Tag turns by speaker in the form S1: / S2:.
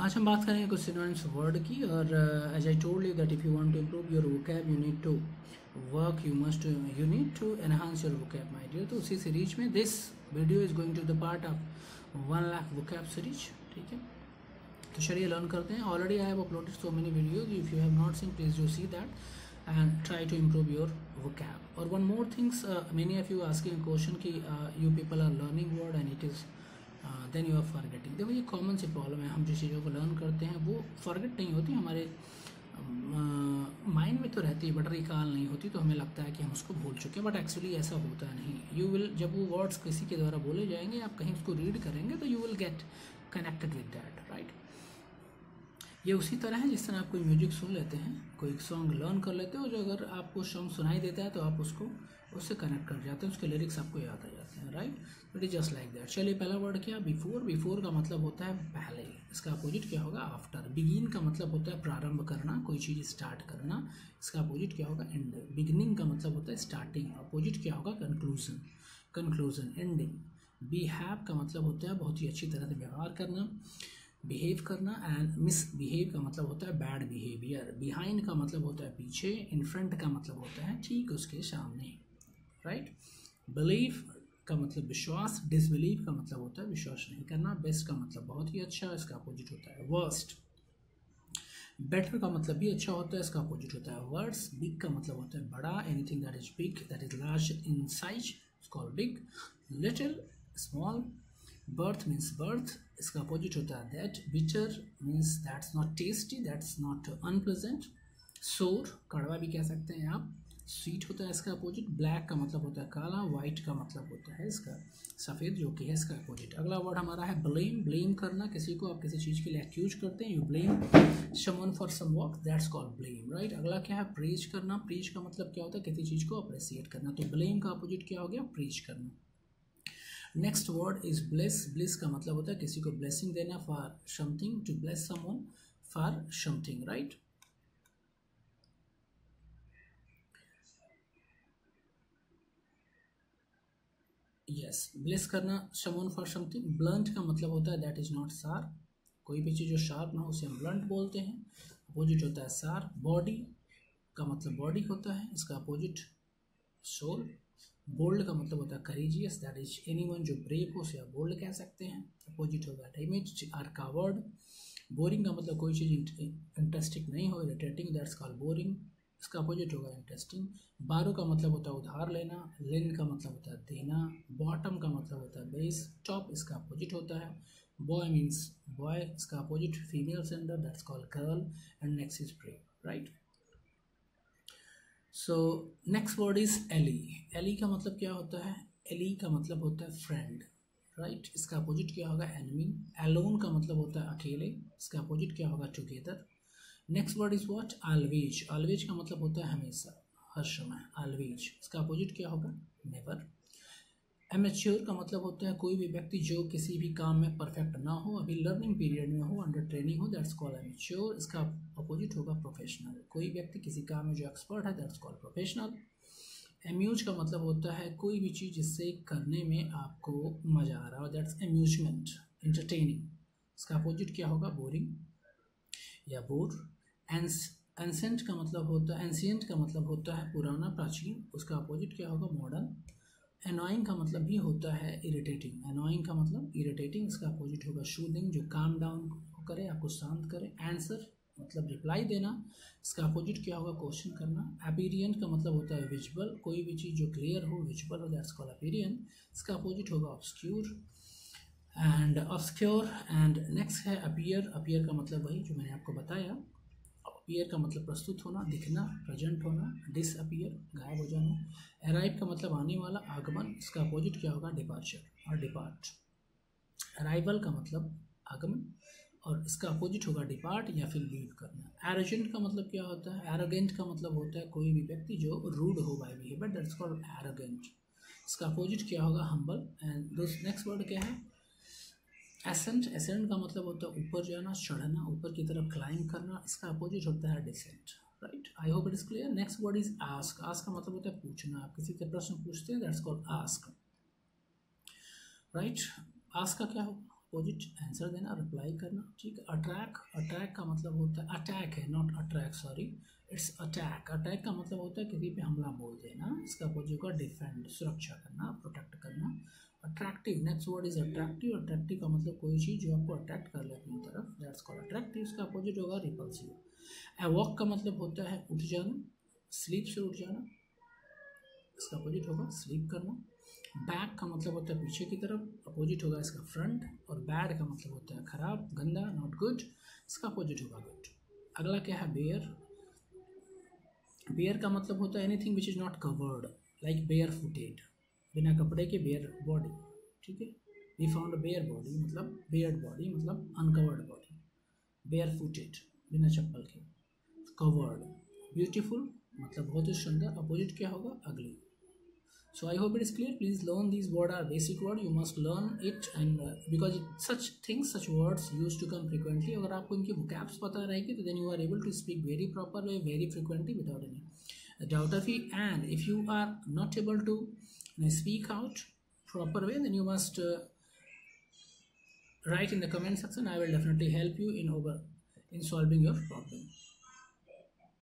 S1: आज हम बात करेंगे कुछ सिनोनिम्स वर्ड की। और as I told you that if you want to improve your vocab you need to work, you need to enhance your vocab my dear. तो उसी सीरीज में this video is going to the part of 1 lakh vocab series. ठीक है, तो चलिए learn करते हैं। Already I have uploaded so many videos, if you have not seen please do see that and try to improve your vocab. Or one more things, many of you asking a question कि you people are learning word and it is then you are forgetting. देखो ये common सी problem है, हम जिस चीज़ों को learn करते हैं वो फॉरगेट नहीं होती, हमारे माइंड में तो रहती है बट रिकॉल नहीं होती, तो हमें लगता है कि हम उसको भूल चुके हैं, बट एक्चुअली ऐसा होता नहीं। यू विल, जब वो वर्ड्स किसी के द्वारा बोले जाएंगे, आप कहीं उसको रीड करेंगे तो you will get connected with that, right. ये उसी तरह है जिस तरह आप कोई म्यूजिक सुन लेते हैं, कोई सॉन्ग लर्न कर लेते हो, जो अगर आपको सॉन्ग सुनाई देता है तो आप उसको उससे कनेक्ट कर जाते हैं, उसके लिरिक्स आपको याद आ जाते हैं, right. It is just like that. चलिए पहला वर्ड क्या, बिफोर। बिफोर का मतलब होता है पहले, इसका अपोजिट क्या होगा, आफ्टर। बिगिन का मतलब होता है प्रारंभ करना, कोई चीज़ स्टार्ट करना, इसका अपोजिट क्या होगा, एंड। बिगिनिंग का मतलब होता है स्टार्टिंग, अपोजिट क्या होगा, कंक्लूजन। Conclusion, ending. बिहेव का मतलब होता है बहुत ही अच्छी तरह से व्यवहार करना, बिहेव करना। एंड मिसबिहेव का मतलब होता है बैड बिहेवियर। बिहाइंड का मतलब होता है पीछे, इन फ्रंट का मतलब होता है ठीक उसके सामने, राइट। बिलीव का मतलब विश्वास, डिसबिलीव का मतलब होता है विश्वास नहीं करना। बेस्ट का मतलब बहुत ही अच्छा, इसका अपोजिट होता है वर्स्ट। बेटर का मतलब भी अच्छा होता है, इसका अपोजिट होता है वर्ड्स। बिग का मतलब होता है बड़ा, anything that is big, that is large in size, it's called big. Little, small. Birth means birth, इसका अपोजिट होता है that. Bitter means that's not tasty, that's not unpleasant. सोर, कड़वा भी कह सकते हैं आप। स्वीट होता है इसका अपोजिट। ब्लैक का मतलब होता है काला, वाइट का मतलब होता है इसका सफ़ेद, जो कि है इसका अपोजिट। अगला वर्ड हमारा है ब्लेम। ब्लेम करना, किसी को आप किसी चीज़ के लिए एक्यूज करते हैं, you blame someone for some work, that's called blame, right. अगला क्या है, प्रेज करना। प्रेज का मतलब क्या होता है, किसी चीज़ को अप्रिसिएट करना, तो ब्लेम का अपोजिट क्या हो गया, प्रेज करना। Next word is bless. Bless का मतलब होता है किसी को ब्लेसिंग देना, for something, to bless someone for something, right. Yes, bless करना समवन फॉर समथिंग। ब्लंट का मतलब होता है दैट इज नॉट शार्प, कोई भी चीज़ जो शार्प ना हो उसे हम ब्लंट बोलते हैं, अपोजिट होता है शार्प। बॉडी का मतलब बॉडी होता है, इसका अपोजिट सोल। बोल्ड का मतलब होता है करेजियस, दैट इज एनीवन जो ब्रेव हो उसे आप बोल्ड कह सकते हैं, अपोजिट होगा डेमेज आर कावर्ड। बोरिंग का मतलब कोई चीज़ इंटरेस्टिंग नहीं हो, इरिटेटिंग, दैट्स कॉल्ड बोरिंग, इसका अपोजिट होगा इंटरेस्टिंग। बारो का मतलब होता है उधार लेना। लेन का मतलब होता है देना। बॉटम का मतलब होता है बेस। टॉप इसका अपोजिट होता है। बॉय मीन्स बॉय, इसका opposite female gender, that's called girl. And next is brave, right. So next word is ally. Ally का मतलब क्या होता है, एली का मतलब होता है फ्रेंड, राइट। इसका अपोजिट क्या होगा, एनिमी। एलोन का मतलब होता है अकेले, इसका अपोजिट क्या होगा, together. Next word is what, always. Always का मतलब होता है हमेशा, हर समय, ऑलवेज। इसका अपोजिट क्या होगा, नेवर। एमेच्योर का मतलब होता है कोई भी व्यक्ति जो किसी भी काम में परफेक्ट ना हो, अभी लर्निंग पीरियड में हो, अंडर ट्रेनिंग हो, दैट्स कॉल्ड एमेच्योर। इसका अपोजिट होगा प्रोफेशनल, कोई व्यक्ति किसी काम में जो एक्सपर्ट है, दैट्स कॉल्ड प्रोफेशनल। एम्यूज का मतलब होता है कोई भी चीज़ जिससे करने में आपको मज़ा आ रहा हो, दैट्स एम्यूजमेंट, एंटरटेनिंग। इसका अपोजिट क्या होगा, बोरिंग या बोर। एंसेंट का मतलब होता है, एंशियंट का मतलब होता है पुराना, प्राचीन, उसका अपोजिट क्या होगा, मॉडर्न। एनोइंग का मतलब भी होता है इरिटेटिंग, एनोइंग का मतलब इरिटेटिंग, इसका अपोजिट होगा शूदिंग, जो काम डाउन करे, आपको शांत करे। आंसर मतलब रिप्लाई देना, इसका अपोजिट क्या होगा, क्वेश्चन करना। अपीरियंट का मतलब होता है विजुअल, कोई भी चीज़ जो क्लियर हो, विजुअल हो, दैट्स कॉल्ड अपीरियंट। इसका अपोजिट होगा ऑब्सक्यूर एंड ऑब्सक्योर। एंड नेक्स्ट है अपीयर। अपीयर का मतलब वही जो मैंने आपको बताया, अपीयर का मतलब प्रस्तुत होना, दिखना, प्रेजेंट होना। डिसअपीयर, गायब हो जाना। अराइव का मतलब आने वाला, आगमन, इसका अपोजिट क्या होगा, डिपार्चर और डिपार्ट। अराइवल का मतलब आगमन और इसका अपोजिट होगा डिपार्ट या फिर लीव करना। एरोजेंट का मतलब क्या होता है, एरोगेंट का मतलब होता है कोई भी व्यक्ति जो रूड हो by behaviour, that's called arrogant. इसका अपोजिट क्या होगा, हम्बल। एंड नेक्स्ट वर्ड क्या है, एसेंट। एसेंट का मतलब होता है ऊपर जाना, चढ़ना, ऊपर की तरफ क्लाइंब करना, इसका अपोजिट होता है descent, right. I hope it is clear. Next word is ask. Ask का मतलब होता है पूछना, आप किसी से प्रश्न पूछते हैं, that's called ask, right. Ask का क्या होगा, अपोजिट आंसर देना, रिप्लाई करना, ठीक है। अटैक का मतलब होता है, अटैक है not attract, sorry, it's attack. Attack का मतलब होता है किसी पे हमला बोल देना, इसका अपोजिट होगा डिफेंड, सुरक्षा करना, प्रोटेक्ट करना। Attractive, next word is attractive. Attractive का मतलब कोई चीज़ जो आपको अट्रैक्ट कर ले अपनी तरफ, दैट्स कॉल्ड अट्रैक्टिव। इसका अपोजिट होगा रिपल्सिव। अवॉक का मतलब होता है उठ जाना, स्लीप से उठ जाना, इसका अपोजिट होगा स्लीप करना। बैक का मतलब होता है पीछे की तरफ, अपोजिट होगा इसका फ्रंट। और बैड का मतलब होता है खराब, गंदा, नॉट गुड, इसका अपोजिट होगा गुड। अगला क्या है, बेयर। बेयर का मतलब होता है anything which is not covered, like bare footed, बिना कपड़े के बेयर बॉडी, ठीक है। We found a bare body मतलब बेयर्ड बॉडी मतलब अनकवर्ड बॉडी, बेयर फुटेड बिना चप्पल के, कवर्ड। ब्यूटीफुल मतलब बहुत ही सुंदर, अपोजिट क्या होगा, अगली। So I hope it is clear. Please learn these words are basic word. You must learn it, and because such things, such words used to come frequently. अगर आपको इनकी vocabs पता रहेगी तो then you are able to speak very proper way, very frequently without any doubt of it. And if you are not able to speak out proper way, then you must write in the comment section. I will definitely help you in solving your problem.